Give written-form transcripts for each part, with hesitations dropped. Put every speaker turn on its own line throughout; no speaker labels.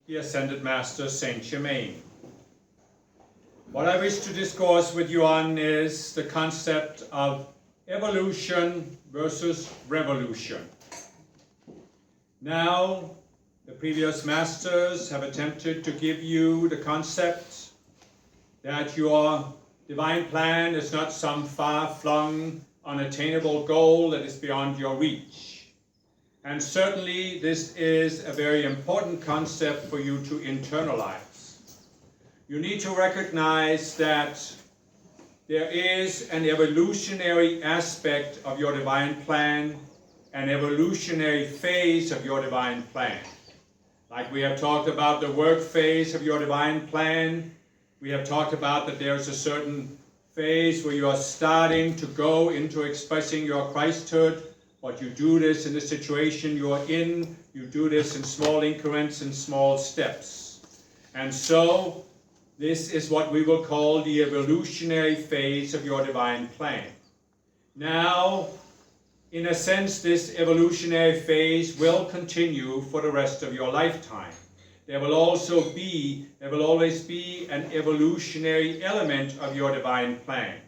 the Ascended Master Saint Germain. What I wish to discourse with you on is the concept of evolution versus revolution. Now, the previous masters have attempted to give you the concept that your divine plan is not some far-flung, unattainable goal that is beyond your reach. And certainly this is a very important concept for you to internalize. You need to recognize that there is an evolutionary aspect of your divine plan, an evolutionary phase of your divine plan. Like we have talked about the work phase of your divine plan, we have talked about that there's a certain phase where you are starting to go into expressing your Christhood, but you do this in the situation you are in, you do this in small increments and small steps. And so, this is what we will call the evolutionary phase of your divine plan. Now, in a sense, this evolutionary phase will continue for the rest of your lifetime. There will always be an evolutionary element of your divine plan.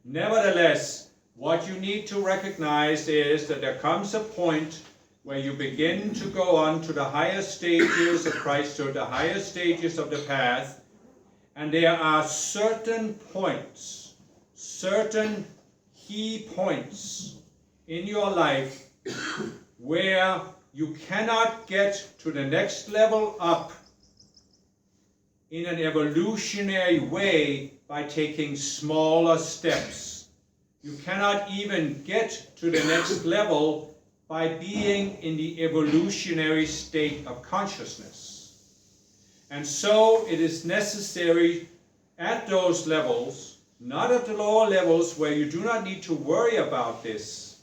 Nevertheless, what you need to recognize is that there comes a point where you begin to go on to the higher stages of Christhood, the higher stages of the path, and there are certain points, certain key points in your life where you cannot get to the next level up in an evolutionary way by taking smaller steps. You cannot even get to the next level by being in the evolutionary state of consciousness. And so it is necessary at those levels, not at the lower levels where you do not need to worry about this.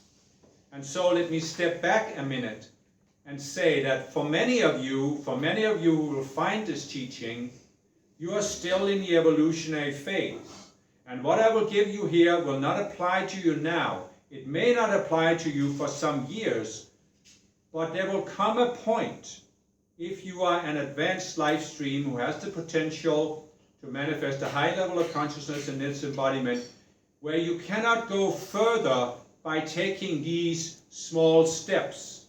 And so let me step back a minute and say that for many of you who will find this teaching, you are still in the evolutionary phase. And what I will give you here will not apply to you now. It may not apply to you for some years, but there will come a point, if you are an advanced life stream who has the potential to manifest a high level of consciousness in its embodiment, where you cannot go further by taking these small steps.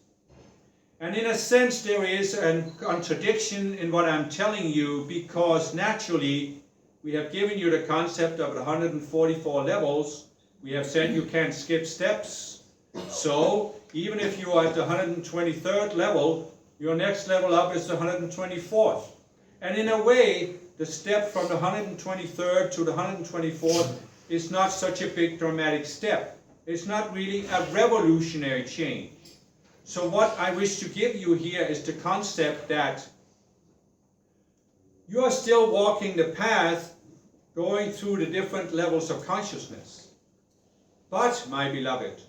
And in a sense, there is a contradiction in what I'm telling you, because naturally, we have given you the concept of 144 levels. We have said you can't skip steps. So, even if you are at the 123rd level, your next level up is the 124th. And in a way, the step from the 123rd to the 124th is not such a big dramatic step. It's not really a revolutionary change. So what I wish to give you here is the concept that you are still walking the path, going through the different levels of consciousness. But, my beloved,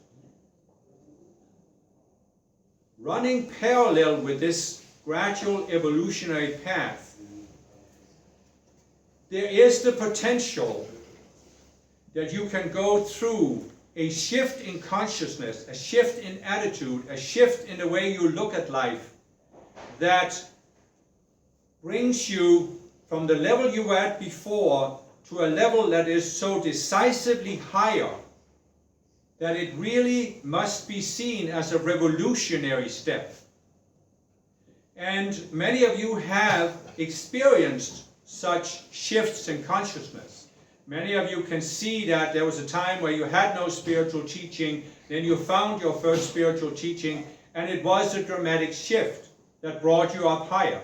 running parallel with this gradual evolutionary path, there is the potential that you can go through a shift in consciousness, a shift in attitude, a shift in the way you look at life that brings you from the level you were at before to a level that is so decisively higher that it really must be seen as a revolutionary step. And many of you have experienced such shifts in consciousness. Many of you can see that there was a time where you had no spiritual teaching, then you found your first spiritual teaching, and it was a dramatic shift that brought you up higher.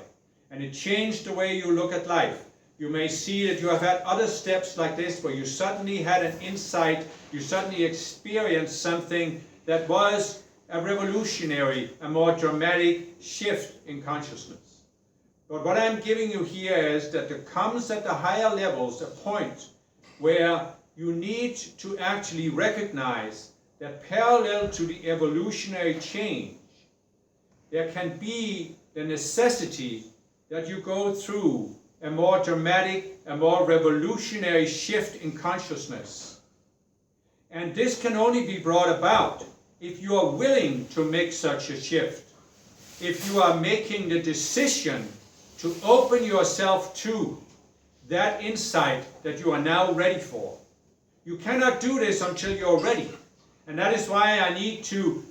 And it changed the way you look at life. You may see that you have had other steps like this where you suddenly had an insight, you suddenly experienced something that was a revolutionary, a more dramatic shift in consciousness. But what I'm giving you here is that there comes at the higher levels a point where you need to actually recognize that parallel to the evolutionary change, there can be the necessity that you go through a more dramatic, a more revolutionary shift in consciousness. And this can only be brought about if you are willing to make such a shift, if you are making the decision to open yourself to that insight that you are now ready for. You cannot do this until you're ready. And that is why I need to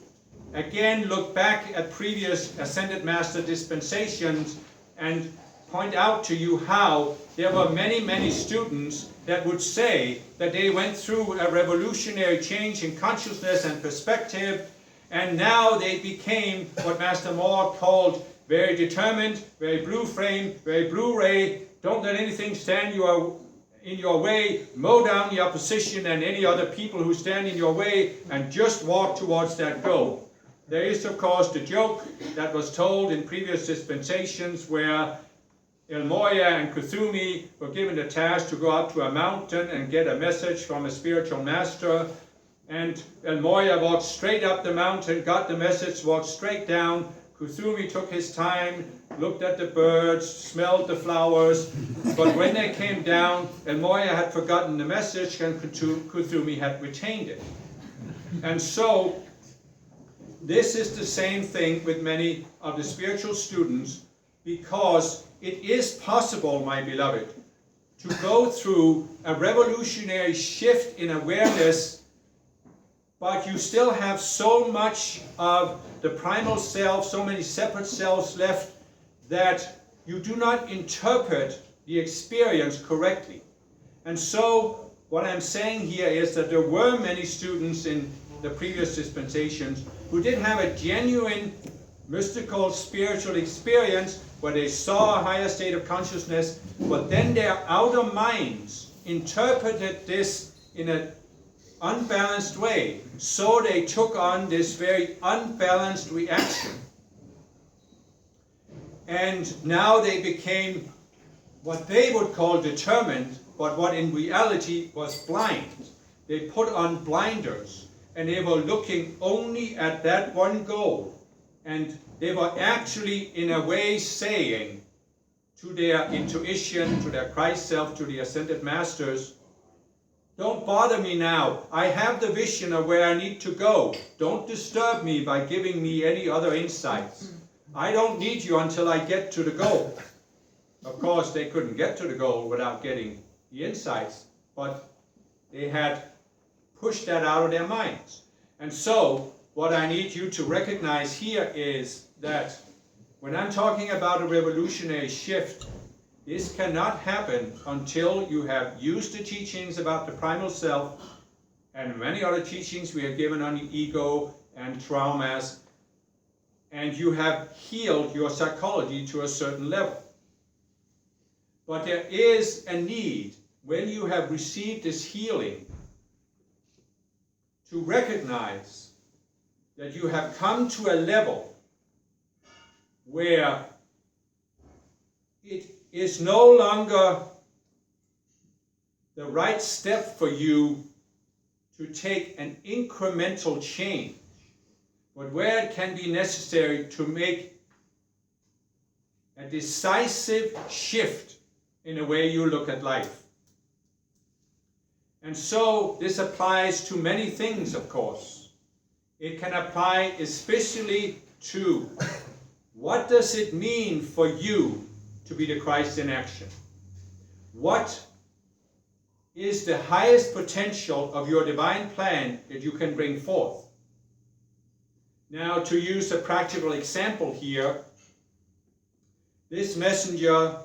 again look back at previous Ascended Master dispensations and point out to you how there were many, many students that would say that they went through a revolutionary change in consciousness and perspective, and now they became what Master Moore called very determined, very blue flame, very blue ray. Don't let anything stand in your way. Mow down the opposition and any other people who stand in your way, and just walk towards that goal. There is, of course, the joke that was told in previous dispensations where El Moya and Kuthumi were given the task to go up to a mountain and get a message from a spiritual master. And El Moya walked straight up the mountain, got the message, walked straight down. Kuthumi took his time, looked at the birds, smelled the flowers. But when they came down, El Moya had forgotten the message and Kuthumi had retained it. And so, this is the same thing with many of the spiritual students, because it is possible, my beloved, to go through a revolutionary shift in awareness, but you still have so much of the primal self, so many separate selves left, that you do not interpret the experience correctly. And so, what I'm saying here is that there were many students in the previous dispensations who did have a genuine mystical spiritual experience where they saw a higher state of consciousness, but then their outer minds interpreted this in an unbalanced way, so they took on this very unbalanced reaction. And now they became what they would call determined, but what in reality was blind. They put on blinders, and they were looking only at that one goal. And they were actually, in a way, saying to their intuition, to their Christ self, to the Ascended Masters, don't bother me now. I have the vision of where I need to go. Don't disturb me by giving me any other insights. I don't need you until I get to the goal. Of course, they couldn't get to the goal without getting the insights, but they had pushed that out of their minds. And so, what I need you to recognize here is that when I'm talking about a revolutionary shift, this cannot happen until you have used the teachings about the primal self and many other teachings we have given on the ego and traumas, and you have healed your psychology to a certain level. But there is a need, when you have received this healing, to recognize that you have come to a level where it is no longer the right step for you to take an incremental change, but where it can be necessary to make a decisive shift in the way you look at life. And so this applies to many things, of course. It can apply especially to what does it mean for you to be the Christ in action? What is the highest potential of your divine plan that you can bring forth? Now, to use a practical example here, this messenger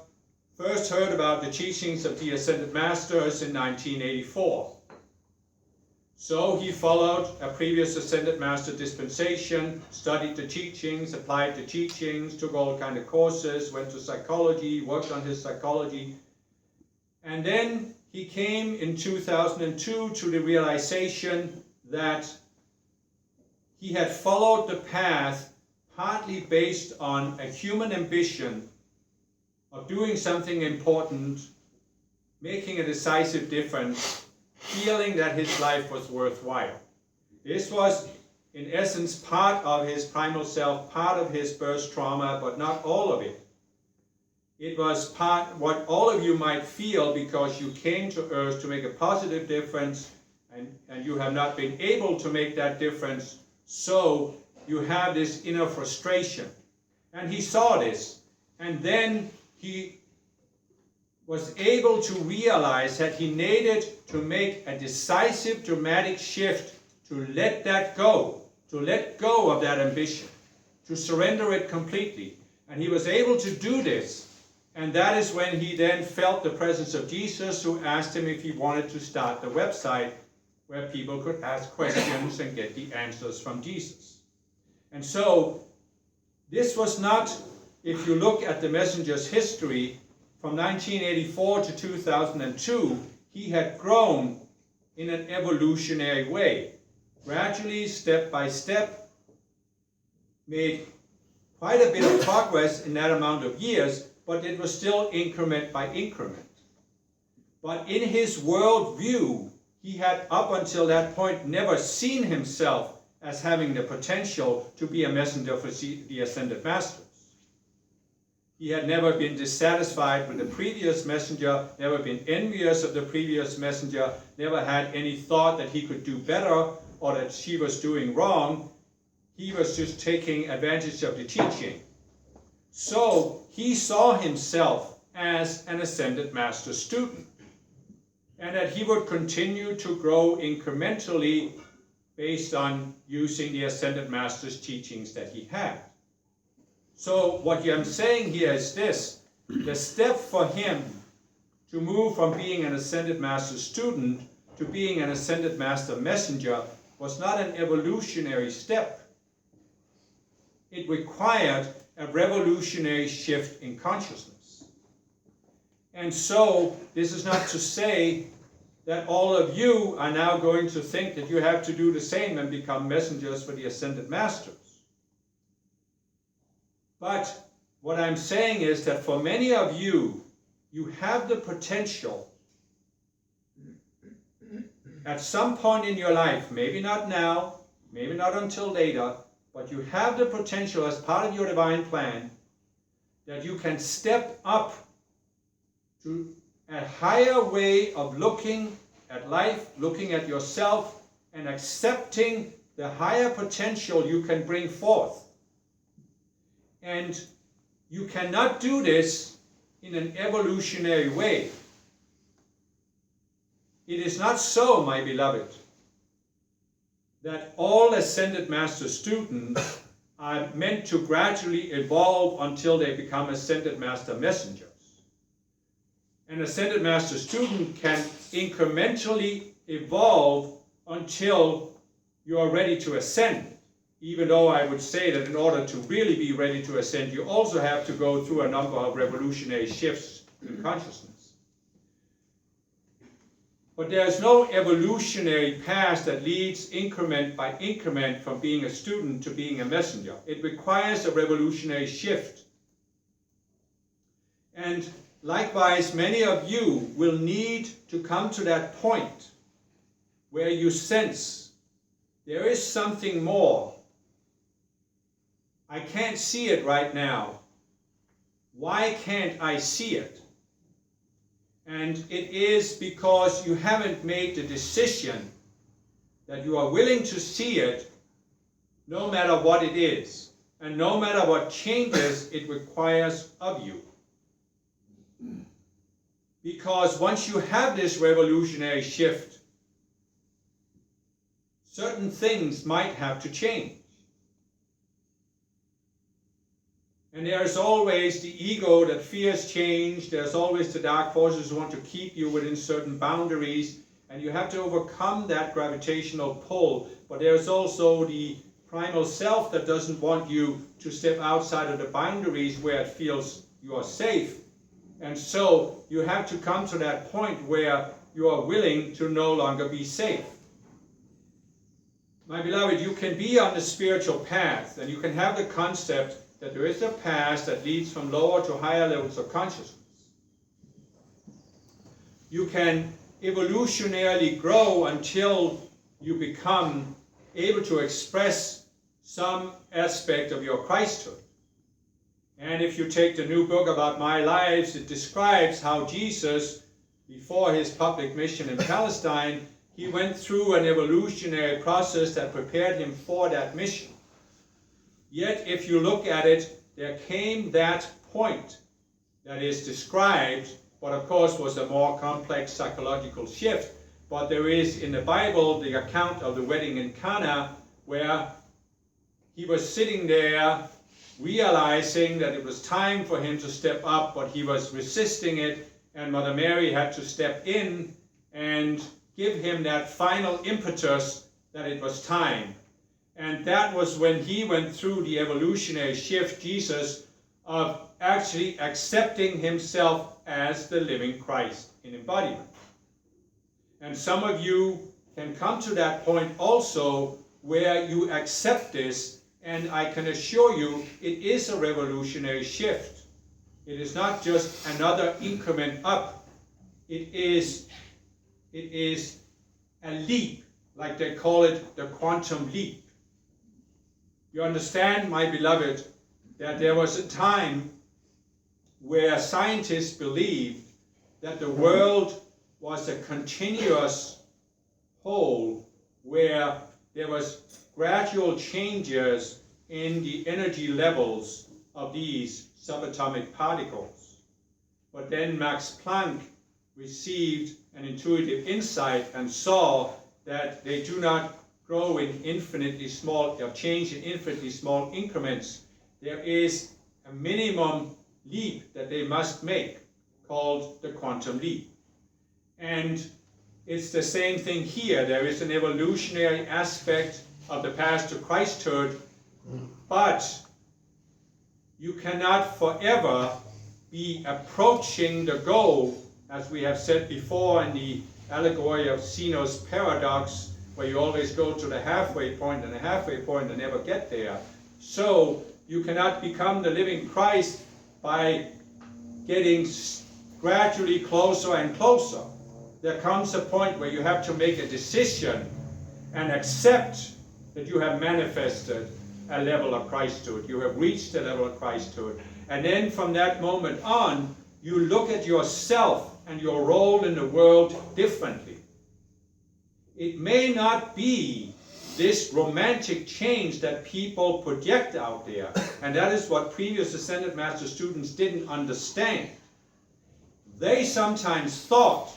first heard about the teachings of the Ascended Masters in 1984. So he followed a previous Ascended Master dispensation, studied the teachings, applied the teachings, took all kinds of courses, went to psychology, worked on his psychology. And then he came in 2002 to the realization that he had followed the path partly based on a human ambition of doing something important, making a decisive difference, feeling that his life was worthwhile. This was, in essence, part of his primal self, part of his birth trauma, but not all of it. It was part what all of you might feel because you came to earth to make a positive difference, and you have not been able to make that difference, so you have this inner frustration. And he saw this, and then he was able to realize that he needed to make a decisive, dramatic shift to let that go, to let go of that ambition, to surrender it completely. And he was able to do this, and that is when he then felt the presence of Jesus, who asked him if he wanted to start the website where people could ask questions and get the answers from Jesus. And so this was not, if you look at the messenger's history, from 1984 to 2002, he had grown in an evolutionary way. Gradually, step by step, made quite a bit of progress in that amount of years, but it was still increment by increment. But in his worldview, he had up until that point never seen himself as having the potential to be a messenger for the Ascended Masters. He had never been dissatisfied with the previous messenger, never been envious of the previous messenger, never had any thought that he could do better or that she was doing wrong. He was just taking advantage of the teaching. So he saw himself as an Ascended Master student, and that he would continue to grow incrementally based on using the Ascended Master's teachings that he had. So what I'm saying here is this: the step for him to move from being an Ascended Master student to being an Ascended Master messenger was not an evolutionary step. It required a revolutionary shift in consciousness. And so this is not to say that all of you are now going to think that you have to do the same and become messengers for the Ascended Masters. But what I'm saying is that for many of you, you have the potential at some point in your life, maybe not now, maybe not until later, but you have the potential as part of your divine plan that you can step up to a higher way of looking at life, looking at yourself, and accepting the higher potential you can bring forth. And you cannot do this in an evolutionary way. It is not so, my beloved, that all Ascended Master students are meant to gradually evolve until they become Ascended Master messengers. An Ascended Master student can incrementally evolve until you are ready to ascend. Even though I would say that in order to really be ready to ascend, you also have to go through a number of revolutionary shifts in consciousness. But there is no evolutionary path that leads increment by increment from being a student to being a messenger. It requires a revolutionary shift. And likewise, many of you will need to come to that point where you sense there is something more. I can't see it right now. Why can't I see it? And it is because you haven't made the decision that you are willing to see it no matter what it is, and no matter what changes it requires of you. Because once you have this revolutionary shift, certain things might have to change. And there is always the ego that fears change. There's always the dark forces who want to keep you within certain boundaries. And you have to overcome that gravitational pull. But there's also the primal self that doesn't want you to step outside of the boundaries where it feels you are safe. And so you have to come to that point where you are willing to no longer be safe. My beloved, you can be on the spiritual path, and you can have the concept that there is a path that leads from lower to higher levels of consciousness. You can evolutionarily grow until you become able to express some aspect of your Christhood. And if you take the new book about my lives, it describes how Jesus, before his public mission in Palestine, he went through an evolutionary process that prepared him for that mission. Yet, if you look at it, there came that point that is described, but of course was a more complex psychological shift. But there is in the Bible the account of the wedding in Cana, where he was sitting there realizing that it was time for him to step up, but he was resisting it, and Mother Mary had to step in and give him that final impetus that it was time. And that was when he went through the evolutionary shift, Jesus, of actually accepting himself as the living Christ in embodiment. And some of you can come to that point also where you accept this, and I can assure you it is a revolutionary shift. It is not just another increment up. It is a leap, like they call it the quantum leap. You understand, my beloved, that there was a time where scientists believed that the world was a continuous whole where there was gradual changes in the energy levels of these subatomic particles. But then Max Planck received an intuitive insight and saw that they do not grow in infinitely small, or change in infinitely small increments. There is a minimum leap that they must make, called the quantum leap. And it's the same thing here. There is an evolutionary aspect of the path to Christhood, but you cannot forever be approaching the goal, as we have said before in the allegory of Zeno's paradox, where you always go to the halfway point and never get there. So you cannot become the living Christ by getting gradually closer and closer. There comes a point where you have to make a decision and accept that you have manifested a level of Christhood. You have reached a level of Christhood. And then from that moment on, you look at yourself and your role in the world differently. It may not be this romantic change that people project out there. And that is what previous Ascended Master students didn't understand. They sometimes thought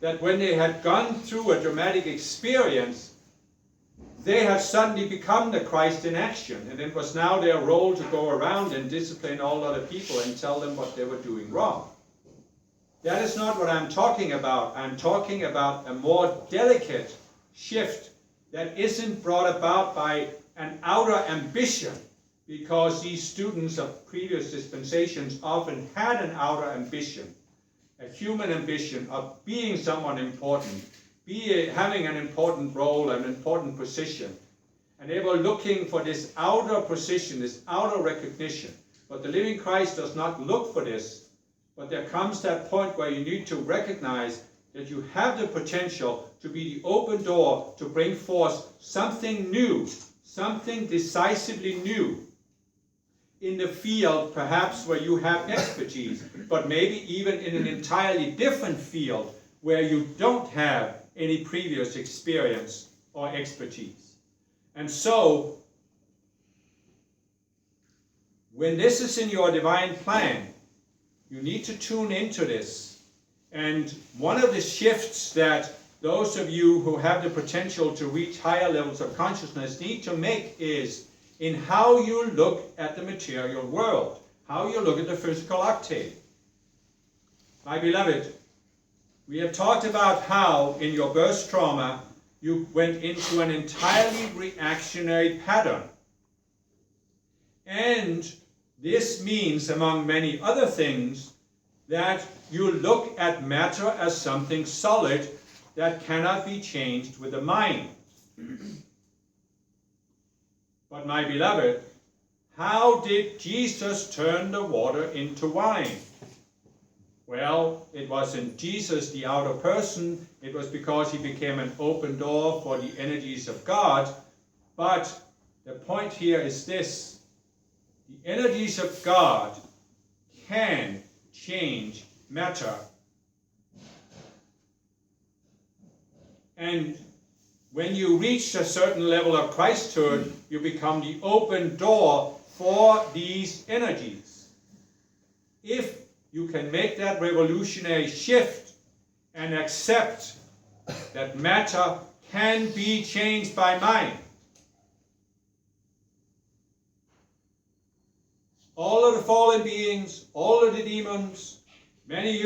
that when they had gone through a dramatic experience, they had suddenly become the Christ in action, and it was now their role to go around and discipline all other people and tell them what they were doing wrong. That is not what I'm talking about. I'm talking about a more delicate shift that isn't brought about by an outer ambition, because these students of previous dispensations often had an outer ambition, a human ambition of being someone important, having an important role, an important position. And they were looking for this outer position, this outer recognition. But the living Christ does not look for this. But there comes that point where you need to recognize that you have the potential to be the open door to bring forth something new, something decisively new in the field, perhaps where you have expertise, but maybe even in an entirely different field where you don't have any previous experience or expertise. And so, when this is in your divine plan, you need to tune into this. And one of the shifts that those of you who have the potential to reach higher levels of consciousness need to make is in how you look at the material world, how you look at the physical octave. My beloved, we have talked about how in your birth trauma you went into an entirely reactionary pattern. And this means, among many other things, that you look at matter as something solid that cannot be changed with the mind. But my beloved, how did Jesus turn the water into wine? Well, it wasn't Jesus, the outer person. It was because he became an open door for the energies of God. But the point here is this. The energies of God can change matter. And when you reach a certain level of Christhood, you become the open door for these energies. If you can make that revolutionary shift and accept that matter can be changed by mind. All of the fallen beings, all of the demons, many